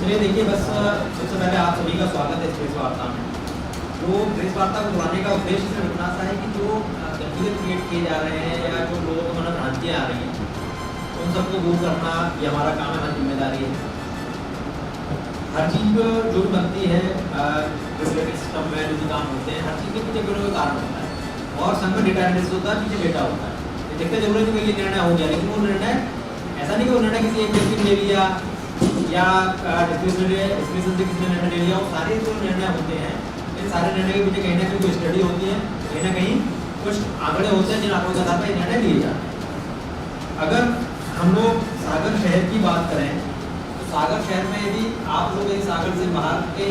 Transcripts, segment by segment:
चलिए देखिए, बस सबसे पहले आप सभी का स्वागत है इस प्रेस वार्ता में। जो प्रेस वार्ता को बुलाने का उद्देश्य सिर्फ इतना सा है कि जो कंफ्यूजन क्रिएट किए जा रहे हैं या जो लोगों को मन भ्रांतियाँ आ रही हैं उन सबको दूर करना ये हमारा काम है, हमारी जिम्मेदारी है। हर चीज़ जो भी बनती है रेगुलेटरी सिस्टम में जो भी काम होते हैं, हर चीज़ के पीछे कोई कारण होता है और संघ डेटा एनालिसिस होता है, पीछे डेटा होता है। देखते जरूरत नहीं कि ये निर्णय हो गया, लेकिन वो निर्णय ऐसा नहीं कि वो निर्णय किसी एक व्यक्ति ने ले लिया या डिस्कशन से किसी ने निर्णय ले लिया। वो सारे जो निर्णय होते हैं, इन सारे निर्णय के पीछे कहीं ना कहीं कोई स्टडी होती है, कहीं ना कहीं कुछ आंकड़े होते हैं जिन आंकड़ों के आधार पर निर्णय लिए जाते हैं। अगर हम लोग सागर शहर की बात करें तो सागर शहर में यदि आप लोग इस सागर से बाहर के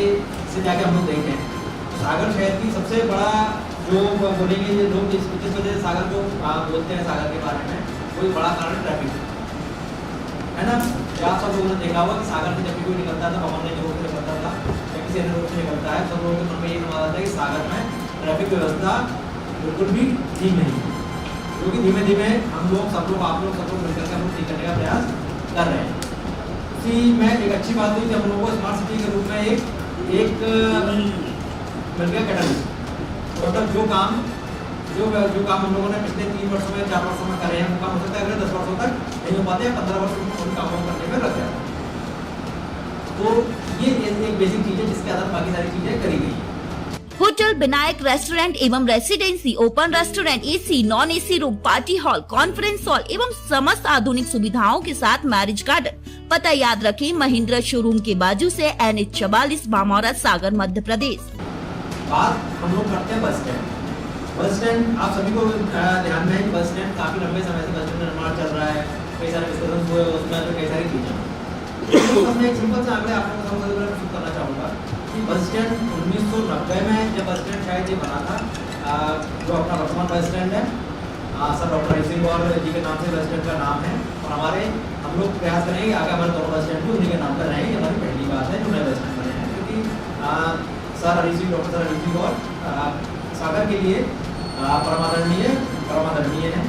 से जाके हम लोग देखें तो सागर शहर की सबसे बड़ा जो बोलेंगे ये लोग जिस वजह से सागर को बोलते हैं सागर के बारे में, कोई बड़ा कारण ट्रैफिक है ना। आप सब लोगों ने देखा होगा कि सागर से जब भी कोई निकलता था, भवन के रोड से निकलता था या किसी अन्य रोड से निकलता है, सब लोगों के मन में ये सवाल आता है कि सागर में ट्रैफिक व्यवस्था बिल्कुल भी ठीक नहीं है, क्योंकि धीमे धीमे हम लोग सब लोग आप लोग सब लोग मिलकर के हम लोग ठीक करने का प्रयास कर रहे हैं। उसी में एक अच्छी बात हुई कि हम लोगों को स्मार्ट सिटी के रूप में एक मिल गया कैटेगरी, मतलब जो काम हम लोगों ने पिछले 3 वर्षों में 4 वर्षों में करे हैं, वो काम हो सकता है अगले 10 वर्षों तक नहीं हो पाते हैं, 15 वर्षों में उन कामों को करने में लग जाता है। तो ये एक बेसिक चीज़ है जिसके आधार बाकी सारी चीज़ें करी गई है। होटल विनायक रेस्टोरेंट एवं residency, open restaurant, AC, non AC room, party hall, conference hall एवं समस्त आधुनिक सुविधाओं के साथ मैरिज गार्डन। पता याद रखें, महिंद्रा शोरूम के बाजू से NH44 बामौरा, सागर, मध्य प्रदेश। बात हम लोग करते हैं बस स्टैंड। बस स्टैंड आप सभी को ध्यान में है कि बस स्टैंड काफी लंबे समय से बस स्टैंड निर्माण चल रहा है, कई सारे डिस्कशन हुए उसमें, तो कई सारी चीजें। तो मैं एक सिंपल सा आंकड़े आप लोगों को समझ करना चाहूँगा कि बस स्टैंड 1990 में जब बस स्टैंड शायद ये बना था, जो अपना वर्तमान बस स्टैंड है, सर डॉक्टर हरी गौर जी के नाम से बस स्टैंड का नाम है, और हमारे हम लोग प्रयास करेंगे आगे हमारे दोनों बस स्टैंड भी उन्हीं के नाम पर रहेंगे। हमारी पहली बात है जो नए बस स्टैंड बने हैं, क्योंकि सर डॉक्टर सर हरी गौर सागर के लिए परमादरणीय है।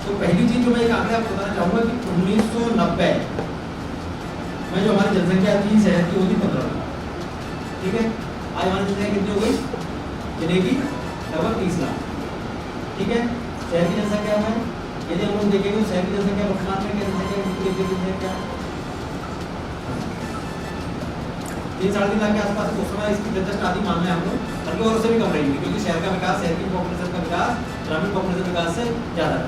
तो पहली चीज जो मैं एक आंकड़े आपको बताना चाहूँगा कि 1990 में जो हमारी जनसंख्या थी शहर की, वो थी 15 लाख, ठीक है। आज हमारी जनसंख्या कितनी हो गई? जिले की लगभग 30 लाख, ठीक है। शहर की जनसंख्या में यदि हम लोग देखेंगे तो शहर की जनसंख्या वर्तमान में क्या जनसंख्या 3-3.5 लाख के आसपास उस समय इसकी जस्ट आधी मान लें हम लोग, बल्कि और उससे भी कम रहेगी, क्योंकि शहर का विकास, शहर की पॉपुलेशन का विकास ग्रामीण पॉपुलेशन विकास से ज़्यादा है।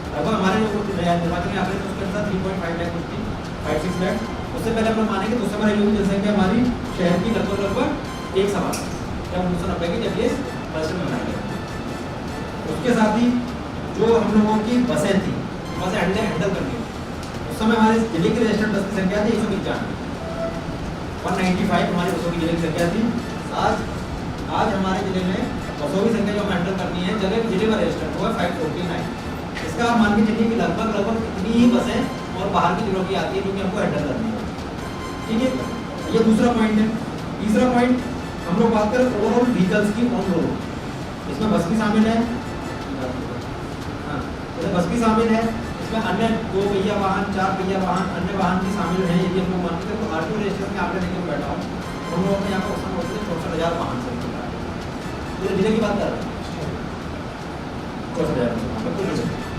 लगभग हमारे निर्वाचन के आंकड़े उसके अनुसार 3.5 लाख 5-6 लाख। उससे पहले हम लोग मानेंगे तो उस समय जो जनसंख्या हमारी शहर की लगभग एक समान जब 1990 की जब ये बस स्टैंड बनाया गया। उसके साथ ही जो हम लोगों की बसें थी, बसें हैंडल करनी, उस समय हमारे जिले की रजिस्टर्ड बस की संख्या थी 195 हमारी बसों की जिले की संख्या थी। आज हमारे जिले में बसों की संख्या जो हम हैंडल करनी है, जगह जिले में रजिस्टर्ड हुआ 549। इसका मान के चलिए कि लगभग इतनी ही बसें और बाहर की जिलों की आती है जो कि हमको हैंडल करनी है, ठीक है। ये दूसरा पॉइंट है। तीसरा पॉइंट हम लोग बात करें ओवरऑल व्हीकल्स की ऑन रोड, इसमें बस भी शामिल है, जैसे बस भी शामिल है, इसमें अन्य 2 पहिया वाहन, 4 पहिया वाहन, अन्य वाहन भी शामिल हैं। यदि हम लोग मानते हैं तो RTO रजिस्टर में आंकड़े लेकर बैठा हूँ, हम लोग अपने यहाँ पर औसतन होते हैं 64,000 वाहन से पूरे जिले की बात कर रहे हैं,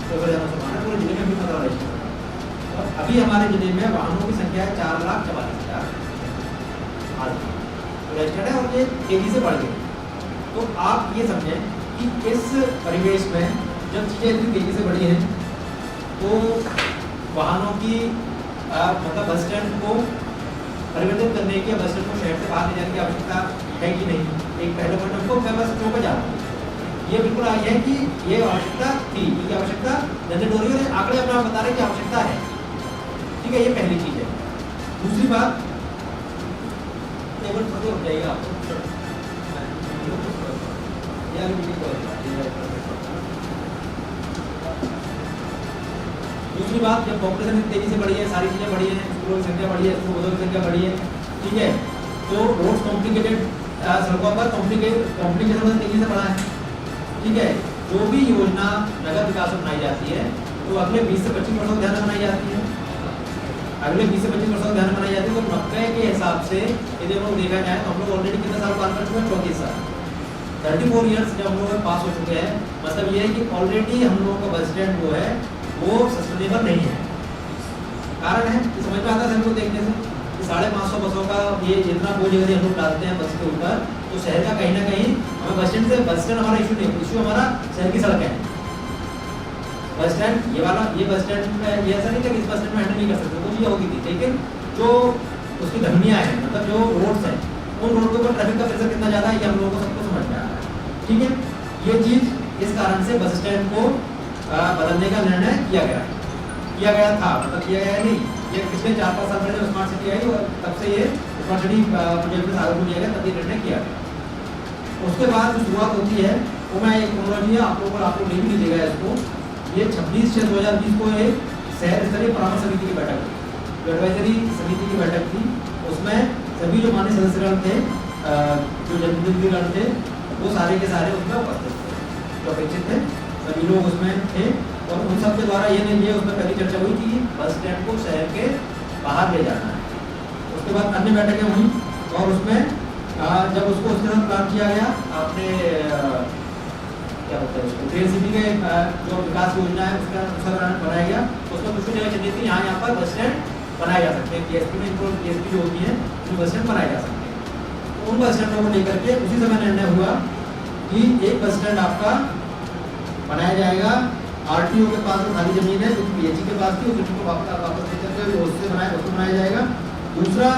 64,000 पूरे जिले में भी 15 रजिस्टर। और अभी हमारे जिले में वाहनों की संख्या है 4,44,000 रजिस्टर्ड है, और ये तेजी से बढ़ गई। तो आप ये समझें कि इस परिवेश में जब चीज़ें इतनी तेजी से बढ़ी हैं तो वाहनों की मतलब बस स्टैंड को परिवर्तित करने की, बस स्टैंड को शहर से बाहर ले जाने की आवश्यकता है कि नहीं। एक पहले पॉइंट हमको मैं बस क्यों पर जा रहा हूँ, ये बिल्कुल आई है कि ये आवश्यकता थी, क्योंकि आवश्यकता जनरेट हो रही है, आंकड़े अपने आप बता रहे हैं कि आवश्यकता है, ठीक है। ये पहली चीज़ है। दूसरी बात, टेबल पर हो जाएगा आपको, दूसरी बात, जब पॉपुलेशन तेजी से बढ़ी है, सारी चीज़ें बढ़ी हैं, स्कूलों की संख्या बढ़ी है, स्कूलों की संख्या बढ़ी है, ठीक है, तो रोड कॉम्प्लिकेटेड, सड़कों पर कॉम्प्लिकेशन तेजी से बढ़ा है, ठीक है। जो भी योजना नगर विकास में बनाई जाती है तो अगले 20 से 25 वर्षों ध्यान में बनाई जाती है, अगले 20 से 25 वर्षों ध्यान में बनाई जाती है। तो 1990 के हिसाब से यदि हम लोग देखा जाए तो हम लोग ऑलरेडी कितने साल पार कर चुके हैं, 34 साल, 34 ईयर्स जब हम लोग पास हो चुके हैं। मतलब ये है कि ऑलरेडी हम लोगों का बस स्टैंड जो है वो सस्टेनेबल नहीं है। कारण है कि समझ में आता है हमको देखने से कि 550 बसों का ये जितना बोझ यदि हम लोग डालते हैं बस के ऊपर, तो शहर का कहीं ना कहीं हमें बस स्टैंड हमारा इशू नहीं, इशू हमारा शहर की सड़कें हैं। बस स्टैंड ये वाला, ये बस स्टैंड में ये ऐसा नहीं था कि इस बस स्टैंड में हैंडल नहीं कर सकते, वो चीज़ होगी थी, लेकिन जो उसकी धमनियाँ हैं, मतलब जो रोड्स हैं, उन रोड के ऊपर ट्रैफिक का प्रेशर कितना ज़्यादा है ये हम लोगों को सबको समझ में आ रहा है। ठीक है, ये चीज़ इस कारण से बस स्टैंड को बदलने का निर्णय किया गया था, मतलब किया गया नहीं, ये पिछले 4-5 साल पहले स्मार्ट सिटी आई और तब से ये स्मार्ट सिटी प्रोजेक्ट में आगे लिया गया, तब ये निर्णय किया गया। उसके बाद जो शुरुआत होती है वो मैं एक क्रोनोलॉजी है आप लोग ले भी लीजिएगा इसको। ये 26/6/2020 को एक शहर स्तरीय परामर्श समिति की बैठक हुई, जो एडवाइजरी समिति की बैठक थी, उसमें सभी जो माननीय सदस्यगण थे, जो जनप्रतिनिधिगण थे, वो सारे के सारे उसमें उपस्थित थे, जो अपेक्षित थे सभी लोग उसमें थे। और उन सब के द्वारा ये उसमें पहली चर्चा हुई कि बस स्टैंड को शहर के बाहर ले जाना है। उसके बाद अन्य बैठकें हुई और उसमें जब उसको उसके साथ प्लान किया गया, आपने क्या बोलते हैं उसको, ग्रीन सिटी के जो विकास योजना है उसका बनाया गया, उसमें कुछ जगह चलिए थी यहाँ पर बस स्टैंड बनाए जा सकते हैं, PSP में PSP जो होती है उसमें बस स्टैंड बनाए जा सकते हैं। तो उन बस स्टैंडों को लेकर के उसी समय निर्णय हुआ कि एक बस स्टैंड आपका बनाया जाएगा RTO के पास जो खाली जमीन है, जो कि PHE के पास थी, उस जमीन को वापस लेकर के उसको बनाया जाएगा। दूसरा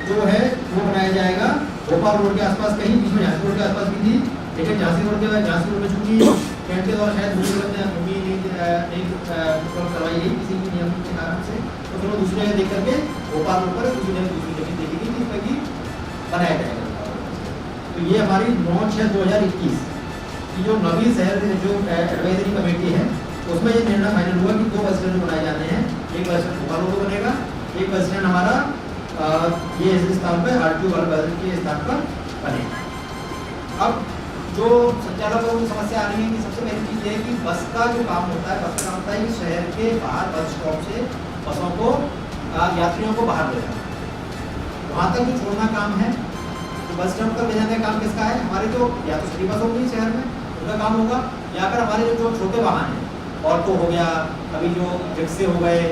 जो है वो बनाया जाएगा भोपाल रोड के आसपास, कहीं बीच में झांसी रोड के आसपास भी थी, लेकिन झांसी रोड में चूंकि कैंट के द्वारा शायद भूमि नहीं करवाई गई किसी भी नियम के कारण से, तो फिर वो दूसरी जगह देख करके भोपाल रोड पर दूसरी जमीन देखी गई थी, इसमें कि बनाया जाएगा। तो ये हमारी 9/6/2021 की जो नवी शहर जो एडवाइजरी कमेटी है, उसमें ये निर्णय फाइनल हुआ कि 2 बस स्टैंड बनाए जाने हैं। एक बस स्टैंड भोपाल रोड बनेगा, एक बस स्टैंड हमारा ये इस स्थान पर RTO वाले बस के स्थान पर बनेगा। अब जो संचालकों की समस्या आ रही है कि सबसे पहली चीज़ ये है कि बस का जो काम होता है, बस का काम होता है कि शहर के बाहर बस स्टॉप से बसों को यात्रियों को बाहर ले जाना, वहाँ तक जो छोड़ना काम है, तो बस स्टॉप तक ले जाने का काम किसका है, हमारे जो या तो सिटी बस होगी शहर में उनका काम होगा, या फिर हमारे जो छोटे वाहन हैं, ऑटो हो गया, अभी जो रिक्शे हो गए,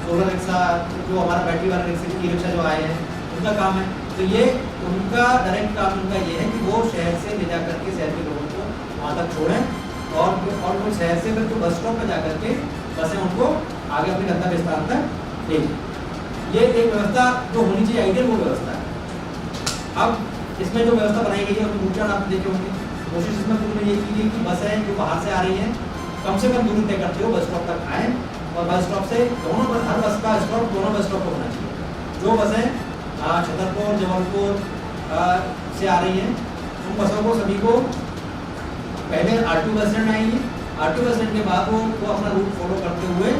सोलर रिक्शा, जो हमारा बैटरी वाला रिक्शा, ई रिक्शा जो आए हैं, उनका काम है। तो ये उनका डायरेक्ट काम उनका ये है कि वो शहर से ले जा करके शहर के लोगों को वहाँ तक छोड़ें और वो शहर से फिर जो बस स्टॉप पर जा करके बसें उनको आगे अपने गंतव्य स्थान तक ले जाए। ये एक व्यवस्था जो होनी चाहिए आइडियल वो व्यवस्था है। अब इसमें जो व्यवस्था बनाई गई है उसमें मुख्य आप देखे होंगे, कोशिश इसमें पूरी में ये की गई कि बसें जो बाहर से आ रही हैं कम से कम दूरी तय करते हो बस स्टॉप तक आएँ, और बस स्टॉप से हर बस का स्टॉप दोनों बस स्टॉप पर होना चाहिए। जो बसें छतरपुर जबलपुर से आ रही हैं उन बसों को सभी को पहले RTO बस स्टैंड आएंगे, RTO बस स्टैंड के बाद वो अपना रूट फॉलो करते हुए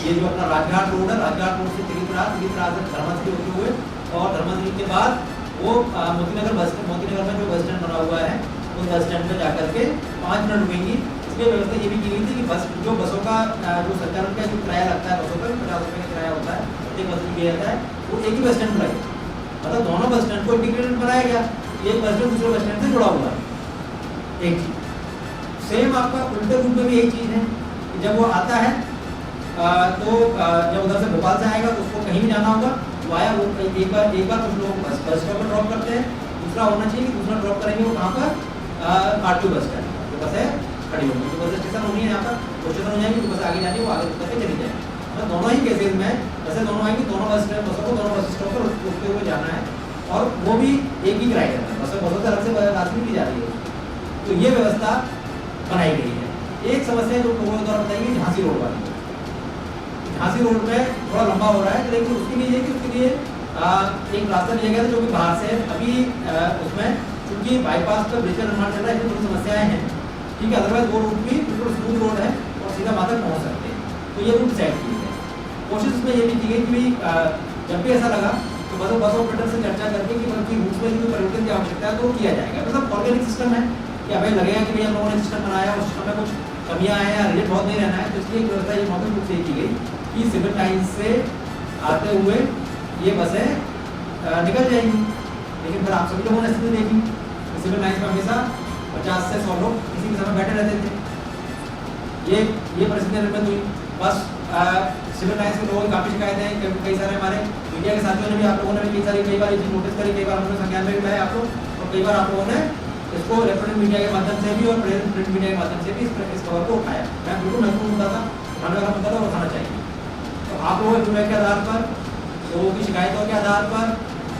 ये जो अपना राजघाट रोड है, राजघाट रोड से त्रिपुरा से धर्मश्री होते हुए और धर्मश्री के बाद वो मोतीनगर में जो बस स्टैंड बना हुआ है उस बस स्टैंड पर जाकर के 5 मिनट रुकेंगी। इसलिए व्यवस्था ये भी की गई थी कि बसों का जो सरकार का जो किराया लगता है बसों का 50 रुपये का किराया होता है, प्रत्येक बस में दिया जाता है, वो एक ही बस स्टैंड पर आएगा, मतलब दोनों बस स्टैंड को इंटीग्रेटेड बनाया गया, एक बस स्टैंड दूसरे बस स्टैंड से जुड़ा हुआ है। एक चीज सेम आपका उल्टे रूट में भी यही चीज़ है कि जब वो आता है तो जब उधर से भोपाल से आएगा तो उसको कहीं भी जाना होगा, वाया वो एक बार कुछ लोग बस स्टॉप पर ड्रॉप करते हैं, दूसरा होना चाहिए कि दूसरा ड्रॉप करेंगे वो कहाँ पर RTO बस स्टैंड, जो बसें खड़ी होंगी, तो बस स्टेशन होनी है यहाँ पर, वो स्टेशन हो जाएंगी, तो बस आगे जानी वो आगे करके चली जाएगी। मतलब दोनों ही केसेज में बसें दोनों आएंगी, दोनों बसों को दोनों बस स्टॉप पर रुकते हुए जाना है, और वो भी एक ही किराया है, बसों से अलग से राशि की जा रही है। तो ये व्यवस्था बनाई गई है। एक समस्या जो लोगों द्वारा बताई गई झांसी रोड वाली, झांसी रोड में थोड़ा लंबा हो रहा है, लेकिन उसके लिए उसके लिए एक रास्ता लिया गया था जो कि बाहर से अभी उसमें क्योंकि बाईपास पर ब्रिज का निर्माण चल रहा है, थोड़ी समस्याएं हैं, ठीक है, अदरवाइज वो रूट भी बिल्कुल स्मूथ रोड है और सीधा वहाँ तक पहुँच सकते हैं, तो ये रूट सेट की है। कोशिश इसमें ये भी की गई कि जब भी ऐसा लगा तो बस ऑपरेटर से चर्चा करके कि बल्कि रूट में कोई परिवर्तन की आवश्यकता है तो किया जाएगा। मतलब ऑर्गेनिक सिस्टम है कि भाई लगेगा कि भैया हम लोगों ने सिस्टम बनाया, उस सिस्टम में कुछ कमियाँ हैं या रिलेट बहुत नहीं रहना है, तो इसलिए एक व्यवस्था ये मौखिक रूप से की गई कि सिविल लाइन से आते हुए ये बसें निकल जाएंगी। लेकिन फिर आप सभी लोगों ने स्थिति देखी, सिविल लाइन्स में हमेशा 50 से 100 लोग किसी भी समय बैठे रहते थे। ये परिस्थिति निर्मित हुई। बस सिविल लाइन्स के लोगों की काफ़ी शिकायतें, कई सारे हमारे मीडिया के साथियों ने भी, आप लोगों ने भी कई बार ये चीज़ नोटिस करी, कई बार हमने संज्ञान में भी लाया आप लोग, और कई बार आप लोगों ने इसको इलेक्ट्रॉनिक मीडिया के माध्यम से भी और प्रिंट मीडिया के माध्यम से भी इस खबर को उठाया। मैं बिल्कुल महत्वपूर्ण मुद्दा था, उठाने वाला मुद्दा था, उठाना चाहिए। तो आप लोगों के फीडबैक के आधार पर, लोगों की शिकायतों के आधार पर,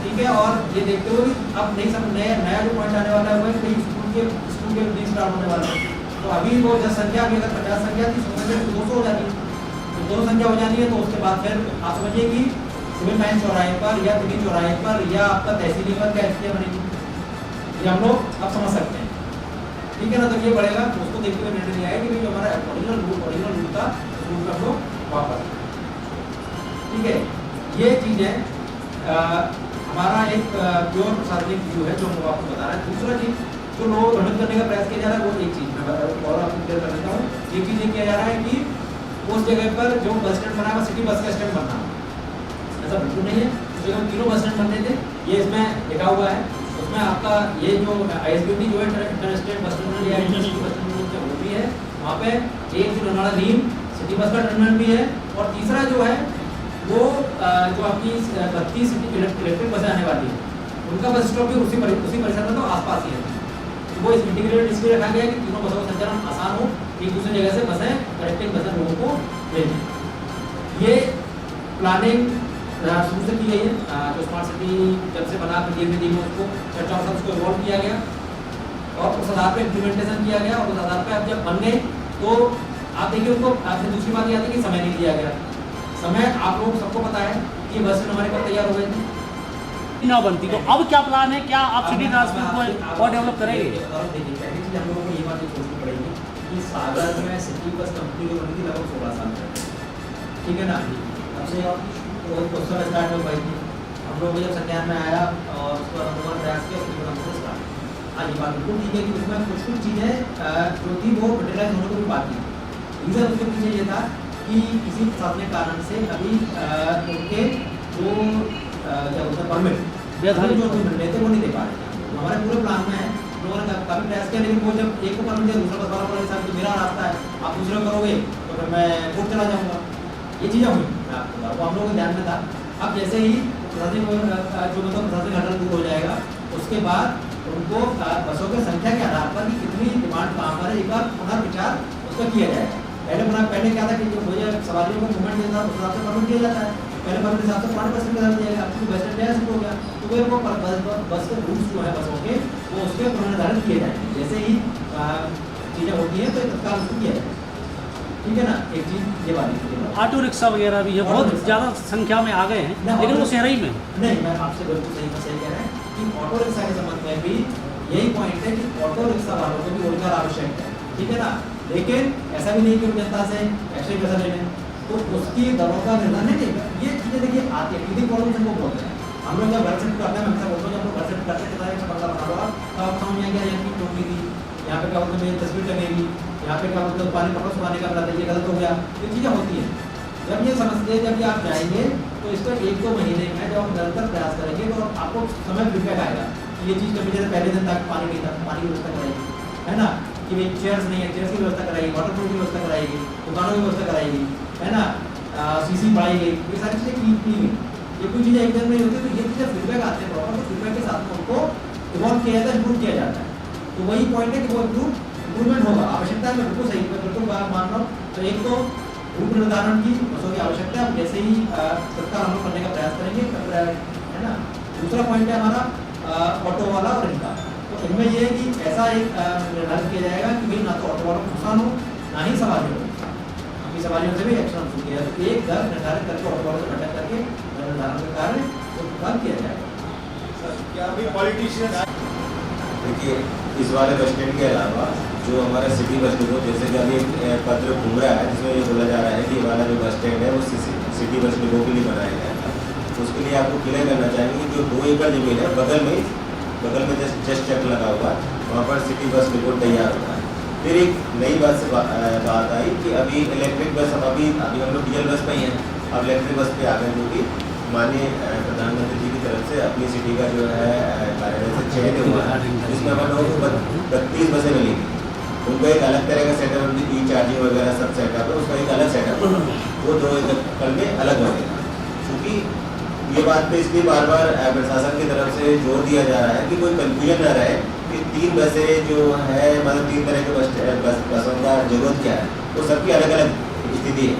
ठीक है, और ये देखते हुए अब नया जो पॉइंट आने वाला है वो कई स्कूल के नहीं स्टार्ट होने वाला है। तो अभी वो जनसंख्या अभी अगर 50 संख्या थी, 200 हो जाती है, तो 200 संख्या हो जाती है। तो उसके बाद फिर आप समझिए कि सिविल लाइन चौराहे पर या दिल्ली चौराहे पर या आपका तहसीली पर क्या स्थितियाँ बनेगी, ये हम लोग अब समझ सकते हैं, ठीक है ना। तो ये बढ़ेगा, तो उसको देखते हुए निर्णय लिया है कि जो हमारा ओरिजिनल रूट था, रूट में हम लोग वापस, ठीक है। ये चीज़ है हमारा एक प्योर प्रशासनिक व्यू है जो हम आपको बता रहे हैं। दूसरा चीज़ जो लोग भ्रमित करने का प्रयास किया जा रहा है, वो एक चीज़ मैं और आपको क्लियर कर देता हूँ। एक चीज़ ये किया जा रहा है कि उस जगह पर जो बस स्टैंड बना है सिटी बस का स्टैंड बनना, ऐसा बिल्कुल नहीं है। उस जगह 3 बस स्टैंड बनने थे, ये इसमें लिखा हुआ है। उसमें आपका ये जो ISBT जो है इंटरस्टेट बस टर्मिनल या इंटरसिटी बस टर्मिनल जो वो भी है, वहाँ पे एक जो नरवाड़ा नीम सिटी बस का टर्मिनल भी है, और तीसरा जो है वो जो आपकी 32 सिटी इलेक्ट्रिक बसें आने वाली है, उनका बस स्टॉप भी उसी परिसर में तो आसपास ही है। तो वो इस इंटीग्रेटेड इसलिए रखा गया है कि तीनों बसों का संचालन आसान हो, एक दूसरी जगह से बसें कनेक्टिंग बसें लोगों को भेजें। ये प्लानिंग शुरू से की गई है, जो स्मार्ट सिटी जब से बना फिर धीरे धीरे उसको चर्चा के साथ उसको इवॉल्व किया गया और उस आधार पर इम्प्लीमेंटेशन किया गया, और उस आधार पर अब जब बन गए तो आप देखिए उनको आपने दूसरी बात याद है कि समय नहीं दिया गया। समय आप लोग सबको पता है कि बस हमारे कब तैयार हो गई थी ना बनती, तो अब क्या प्लान है, क्या आप सिटी ट्रांसपोर्ट को और डेवलप करेंगे? देखिए पहली चीज़ हम लोगों को ये बात सोचनी पड़ेगी कि सागर में सिटी बस कंपनी जो बनी थी लगभग 16 साल पहले, ठीक है ना। तब से उस समय स्टार्ट हो पाई थी, हम लोग जब संज्ञान में आया और उसको हम लोगों ने प्रयास किया, उसके बाद हमने स्टार्ट। हाँ, ये बात बिल्कुल ठीक है कि उसमें कुछ चीज़ें जो थी वो मटेरियलाइज होने को भी बाकी थी। रीज़न उसके पीछे ये था कि किसी प्रशासनिक कारण से अभी उनके जो क्या बोलते हैं परमिट जो मिल रहे थे वो नहीं दे पा रहे थे। तो हमारे पूरे प्लान में है, लोगों ने काफ़ी प्रयास किया, लेकिन वो जब एक को परमिट दिया दूसरा बस वाला बोला साहब तो मेरा रास्ता है, आप दूसरा करोगे तो फिर मैं खुद चला जाऊँगा। ये चीज़ें हुई, मैं आपको बता, वो हम लोगों के ध्यान में था। अब जैसे ही प्रशासनिक जो मतलब प्रशासनिक हड़ताल दूर हो जाएगा, उसके बाद उनको बसों की संख्या के आधार पर कि कितनी डिमांड कहाँ पर है, एक बार पुनर्विचार उसका किया जाएगा। पहले क्या था कि जो भैया सवारियों को मूवमेंट देता है उस हिसाब से परमिट दिया जाता है, पहले परमिट हिसाब से 5% का दिया गया, अब बस स्टैंड जैसे हो गया तो वो बस के रूट्स जो है बसों के वो उसके पुनर्निर्धारित किए जाएंगे। जैसे ही चीज़ें होती हैं तो तत्काल उसको किया जाए, ठीक है ना। एक चीज़ ये वाली ऑटो रिक्शा वगैरह भी है, बहुत ज़्यादा संख्या में आ गए हैं, लेकिन वो शहरी में नहीं। मैं आपसे बिल्कुल सही कह रहे हैं कि ऑटो रिक्शा के संबंध में भी यही पॉइंट है कि ऑटो रिक्शा वालों को भी रोजगार आवश्यक है, ठीक है ना। लेकिन ऐसा भी नहीं कि जनता से एक्स्ट्रा पैसा ले लें, तो उसकी दरों का निर्धारण नहीं देगा। ये चीज़ें देखिए आती है, टीडी प्रॉब्लम से वो बोलते हैं। हम लोग जब घर सेट करते हैं, मैं हमेशा बोलता हूँ जब लोग घर सेट करते हैं एक बंदा बना लो तो आप समझ में क्या यहाँ की टोपी थी, यहाँ पे क्या बोलते मेरी तस्वीर लगेगी, यहाँ पे क्या बोलते पानी पकड़ो सुखाने का मिला, ये गलत हो गया। ये चीज़ें होती हैं। जब ये समझते जब ये आप जाएंगे तो इसको 1-2 महीने में जब आप निरंतर प्रयास करेंगे तो आपको समय फीडबैक आएगा कि ये चीज़ कभी जैसे पहले दिन तक पानी नहीं था, पानी की व्यवस्था कराएगी, है ना, कि भाई चेयर्स नहीं है, चेयर्स की व्यवस्था कराएगी, वाटर प्रूफ की व्यवस्था कराएगी, दुकानों की व्यवस्था कराएगी, है ना, CC बढ़ाई गई, ये सारी चीज़ें की गई। ये कुछ चीज़ें एकदम नहीं होती, तो ये चीज़ें फीडबैक आते हैं प्रॉपर, तो फीडबैक के साथ में उनको इवॉल्व किया जाता है, इम्प्रूव किया जाता है। तो वही पॉइंट है कि वो इम्प्रूवमेंट होगा। आवश्यकता है, मैं बिल्कुल सही, मैं बिल्कुल बात मान रहा हूँ। तो एक तो रूट निर्धारण की बसों की आवश्यकता है, जैसे ही सरकार हम लोग करने का प्रयास करेंगे, है ना। दूसरा पॉइंट है हमारा ऑटो वाला और इनका, तो इनमें ये है कि ऐसा एक निर्धारित किया जाएगा कि भाई ना तो ऑटो वालों को नुकसान हो ना ही सवारियों को, क्योंकि सवारियों से भी एक्शन शुरू किया है। तो एक दर निर्धारित करके ऑटो वालों से बैठक करके निर्धारण का कार्य भुगतान किया जाएगा। क्या अभी पॉलिटिशियन देखिए इस वाले बस स्टैंड के अलावा जो हमारा सिटी बस डिपो, जैसे कि अभी पत्र घूम रहा है जिसमें ये बोला जा रहा है कि वाला जो बस स्टैंड है वो सिटी बस डिपो के लिए बनाया गया है, तो उसके लिए आपको क्लियर करना चाहेंगे कि जो 2 एकड़ जमीन है बगल में जस्ट चेक लगा हुआ वहाँ पर सिटी बस डिपो तैयार होता है। फिर एक नई बात से बात आई कि अभी इलेक्ट्रिक बस, अभी हम लोग डीजल बस पे ही हैं, अब इलेक्ट्रिक बस पे आ गए, जो कि माननीय प्रधानमंत्री जी की तरफ से अपनी सिटी का जो है कार्यालय से चयन हुआ है, जिसमें हमारे लोगों को 32 बसें मिलेंगी। उनको एक अलग तरह का सेटअप, उनकी ई चार्जिंग वगैरह सब सेटअप है, उसका एक अलग सेटअप है, वो 2 कल में अलग लगेगा। क्योंकि ये बात पे इसलिए बार बार प्रशासन की तरफ से जोर दिया जा रहा है कि कोई कंफ्यूजन न रहे कि 3 बसें जो है, मतलब 3 तरह के बसों का जरूरत क्या है, वो सबकी अलग अलग स्थिति है।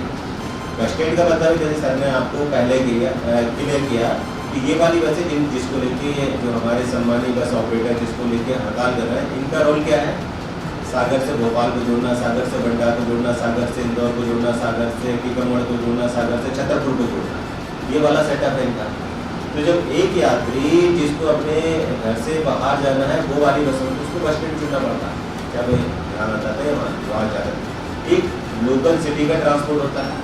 बस स्टैंड का मतलब जैसे सर ने आपको पहले क्लियर किया कि ये वाली बसें जिसको लेके जो हमारे सम्मानित बस ऑपरेटर जिसको लेके हड़ताल कर रहे हैं, इनका रोल क्या है? सागर से भोपाल को जोड़ना, सागर से बंडा को जोड़ना, सागर से इंदौर को जोड़ना, सागर से टीकमगढ़ को जोड़ना, सागर से छतरपुर को जोड़ना, ये वाला सेटअप है इनका। तो जब एक यात्री जिसको अपने घर से बाहर जाना है, वो वाली बसों में उसको बस स्टैंड चुनना पड़ता है, क्या भाई ध्यान आता है वहाँ जाना है। एक लोकल सिटी का ट्रांसपोर्ट होता है,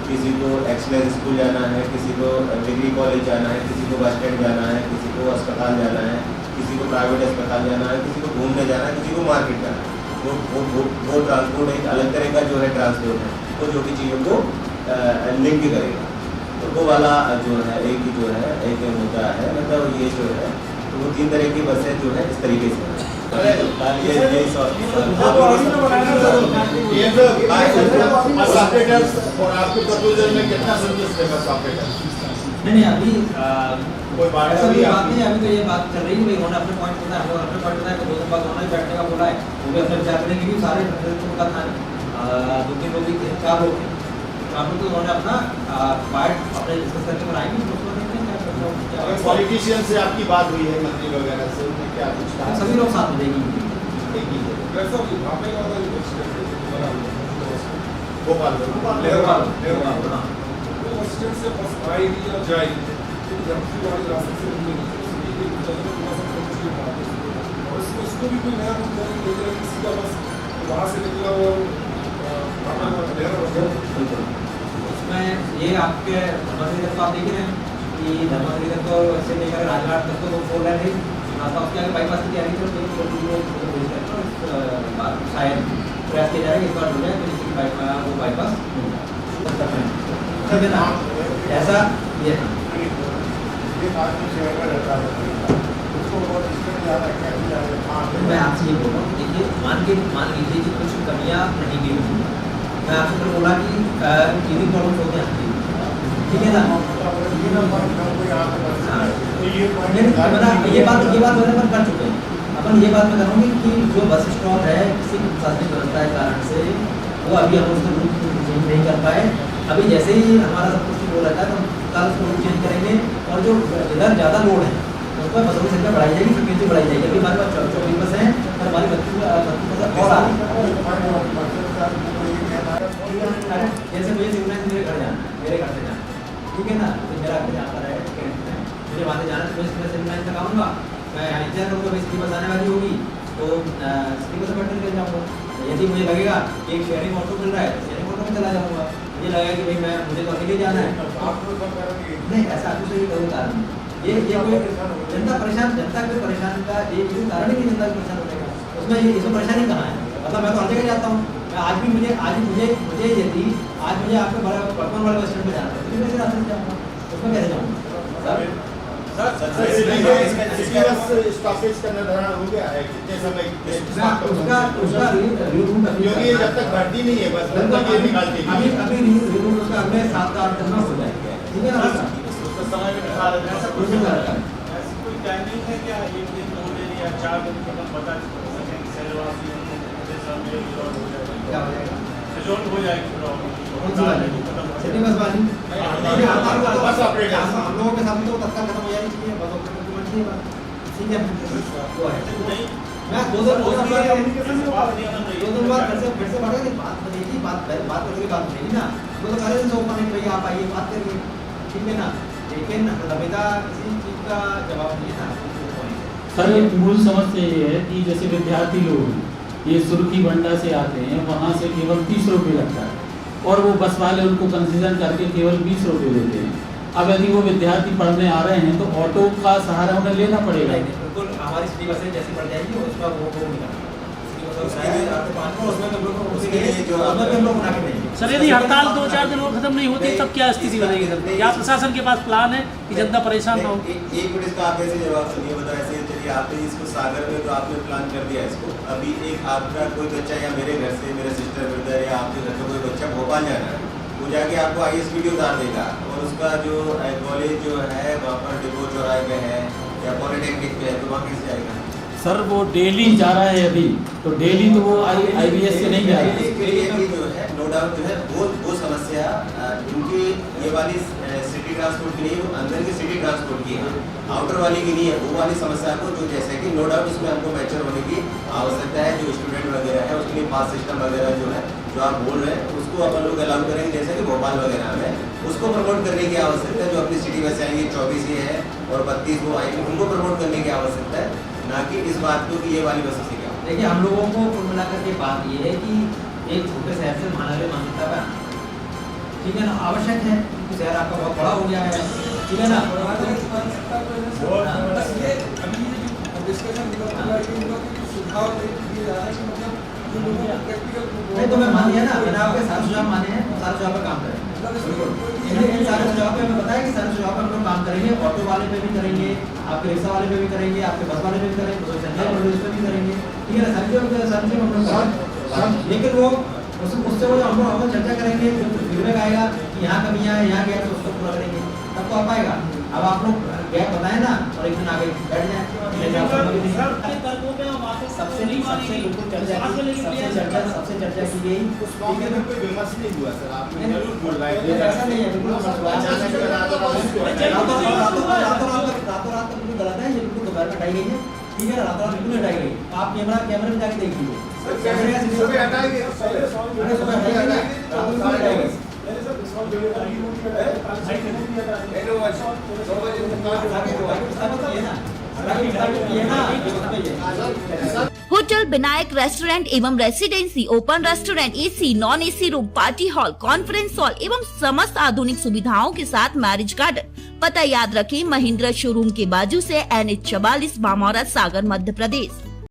किसी को एक्सलेंस स्कूल जाना है, किसी को डिग्री कॉलेज जाना है, किसी को बस स्टैंड जाना है, किसी को अस्पताल जाना है, किसी को प्राइवेट अस्पताल जाना है, किसी को घूमने जाना है, किसी को मार्केट जाना है। वो ट्रांसपोर्ट एक अलग तरह का जो है ट्रांसपोर्ट है, वो जो कि चीज़ों को लिंक करेगा। तो वो वाला जो है एक जो है एक होता है, मतलब ये जो है तो वो 3 तरह की बसें जो है इस तरीके से है। नहीं अभी कोई बात नहीं, अभी तो ये बात चल रही है, उन्होंने अपने पॉइंट बताया, हम लोग अपने पॉइंट बताया, तो 2 दिन बाद उन्होंने बैठने का बोला है, वो भी अपने विचार करेंगे कि सारे उनका था 2-3 लोग ही थे, 4 लोग थे, तो उन्होंने अपना पॉइंट अपने डिस्कस करके बनाएंगे। पॉलिटिशियन से आपकी बात हुई है, मंत्री वगैरह से, उन्होंने क्या कुछ कहा? सभी लोग साथ में देंगे उसको भी कोई नया किसी का बस वहाँ से निकला और उसमें ये आपके धर्मश्री तक तो आप देख रहे हैं कि धर्मश्री तक तो से लेकर राजघाट तक तो 4 लेन है, रास्ता उसके आगे बाईपास की तैयारी शायद प्रयास किया जाएगा, इस बार हो जाए तो जिसकी वो बाईपास ठीक है ना, ऐसा ये है। मैं आपसे ये बोल रहा हूँ, देखिए मान लीजिए कि कुछ कमियाँ नहीं भी होंगी, मैं आपसे तो बोला कि टीवी प्रॉब्लम होते हैं, ठीक है ना, ये बात होने पर कर चुके हैं अपन। ये बात मैं करूँगी कि जो बस स्टॉप है किसी प्रशासनिक व्यवस्था के कारण से वो अभी हम उसको चेंज नहीं कर पाए। अभी जैसे ही हमारा सब कुछ हो रहता है तो कल उसको चेंज करेंगे, और जो इधर ज़्यादा लोड है उस पर बसों की संख्या बढ़ाई जाएगी, फ्रिक्वेंसी बढ़ाई जाएगी। अभी हमारे पास 24 बस हैं और हमारी 32 बस और आ रही है। जैसे मुझे सिमला से मेरे घर जाना है, मेरे घर से जाना, ठीक है ना, तो मेरा घर यहाँ पर है, मुझे वहाँ से जाना, तो मैं सिमला तक आऊँगा, मैं यहाँ इंतजार करूँगा, मेरी सिटी बस आने वाली होगी तो सिटी बस बैठने कर जाऊँगा। यदि मुझे लगेगा कि एक शेयरिंग ऑटो मिल रहा है तो शेयरिंग ऑटो में चला जाऊँगा। मुझे लगेगा कि भाई मुझे तो अकेले जाना है, नहीं ऐसा कुछ नहीं, कोई कारण नहीं। ये कोई जनता कोई परेशान का ये कारण है कि जनता परेशान होने का, उसमें ये इसमें परेशानी कहाँ है? मतलब मैं तो हर जगह जाता हूँ, मैं आज भी मुझे यदि आज मुझे आपके वर्तमान वाले बस स्टैंड में जाना है तो मैं रास्ते से जाऊँगा, उसमें कैसे जाऊँगा? स्टॉपेज का निर्धारण हो गया है कितने समय उसका क्योंकि जब तक भर्ती नहीं है बस ये निकालते अभी उसका अगले 7-8 दिन में हो जाएगा, ठीक है ना, समय में निकाला ऐसा कुछ नहीं करता है। कोई टाइमिंग है क्या? 1 दिन 2 दिन या 4 दिन तक हम बता सकें कि शहरवासियों को क्या हो जाएगा? हो जाएगी कौन सी वाली? सिटी बस वाली? बस ऑपरेटर हम लोगों के सामने तो तत्काल खत्म हो जानी चाहिए, बस ऑपरेटर की मर्जी है, ठीक है वो है। मैं 2 दिन बाद फिर से बढ़ेगी बात बनेगी, बात करके बात बनेगी ना, वो तो पहले दिन से ओपन है कि भैया आप आइए बात करिए, ठीक है ना, लेकिन रविता किसी चीज़ का जवाब नहीं है ना। सर मूल समस्या ये है कि जैसे विद्यार्थी लोग ये सुर्खी बंडा से आते हैं, वहाँ से केवल 30 रुपये लगता है और वो बस वाले उनको कंसीडर करके केवल 20 रुपये देते हैं। अब यदि वो विद्यार्थी पढ़ने आ रहे हैं तो ऑटो का सहारा उन्हें लेना पड़ेगा। बिल्कुल हमारी सिटी बसें जैसी पड़ जाएगी उसका वो नहीं करना, सिटी बस उसके लिए जो सर यदि हड़ताल 2-4 दिन और खत्म नहीं होती तब क्या स्थिति बनेगी सर? क्या प्रशासन के पास प्लान है कि जनता परेशान ना हो? एक मिनट इसका आप ऐसे जवाब सुनिए, बताओ ऐसे चलिए आपने इसको सागर में तो आपने प्लान कर दिया इसको, अभी एक आपका कोई बच्चा या मेरे घर से मेरे सिस्टर ब्रदर या आपके घर का कोई बच्चा भोपाल जा रहा है, वो जाके आपको ISBD उतार देगा और उसका जो कॉलेज जो है वहाँ पर डिपो चौराहे पे है या पॉलिटेक्निक पे है, तो वहाँ कैसे जाएगा? सर वो डेली जा रहा है अभी, तो डेली तो वो IBS से नहीं जा रहा है। इसके लिए भी जो है नो डाउट जो है वो समस्या उनकी ये वाली सिटी ट्रांसपोर्ट की नहीं, वो अंदर की सिटी ट्रांसपोर्ट की है, आउटर वाली की नहीं है। वो वाली समस्या को जो जैसे कि नो डाउट उसमें हमको मैच्योर होने की आवश्यकता है, जो स्टूडेंट वगैरह है उसके लिए पास सिस्टम वगैरह जो है जो आप बोल रहे हैं उसको अपन लोग अलाउ करेंगे, जैसे कि भोपाल वगैरह में उसको प्रमोट करने की आवश्यकता है। जो अपनी सिटी बस आएंगी 24 ये है और 32 वो आएंगे, उनको प्रमोट करने की आवश्यकता है, ना कि इस बात को कि ये वाली बसों से क्या। देखिए हम लोगों को कुल मिलाकर के बात ये है कि एक छोटे शहर से महानगर मान्यता पर आना, ठीक है ना, आवश्यक है। शहर आपका बहुत बड़ा हो गया है, ठीक है ना। नहीं तो मैं मान लिया ना, मैंने आपके सारे सुझाव माने हैं, सारे सुझाव पर काम करें। इन सारे सुझाव पे हमें बताया कि सारे सुझाव पर हम लोग काम करेंगे, ऑटो वाले पे भी करेंगे, आपके रिक्शा वाले पे भी करेंगे, आपके बस वाले पे भी करेंगे, उस पे भी करेंगे, ठीक है ना। सारी हम लोग, लेकिन वो उससे वो हम लोग चर्चा करेंगे, जो फीडबैक आएगा कि यहाँ कमियाँ है, यहाँ गैप है, उसको पूरा करेंगे, तब तो आ पाएगा। अब आप लोग गैप बताए ना और एक दिन आगे बैठ जाए, सबसे चर्चा की गई, उस मामले में कोई विमर्श नहीं हुआ सर, आपने जरूर बोल रहा है ऐसा नहीं है, बिल्कुल रातों रात बिल्कुल गलत है, ये बिल्कुल दोपहर में हटाई गई है, ठीक है, रातों रात बिल्कुल हटाई गई। आप कैमरे में जाके देख लीजिए, होटल विनायक रेस्टोरेंट एवं residency, open restaurant, AC, non AC room, party hall, conference hall एवं समस्त आधुनिक सुविधाओं के साथ मैरिज गार्डन। पता याद रखें, महिंद्रा शोरूम के बाजू से NH 44 बामौरा सागर मध्य प्रदेश।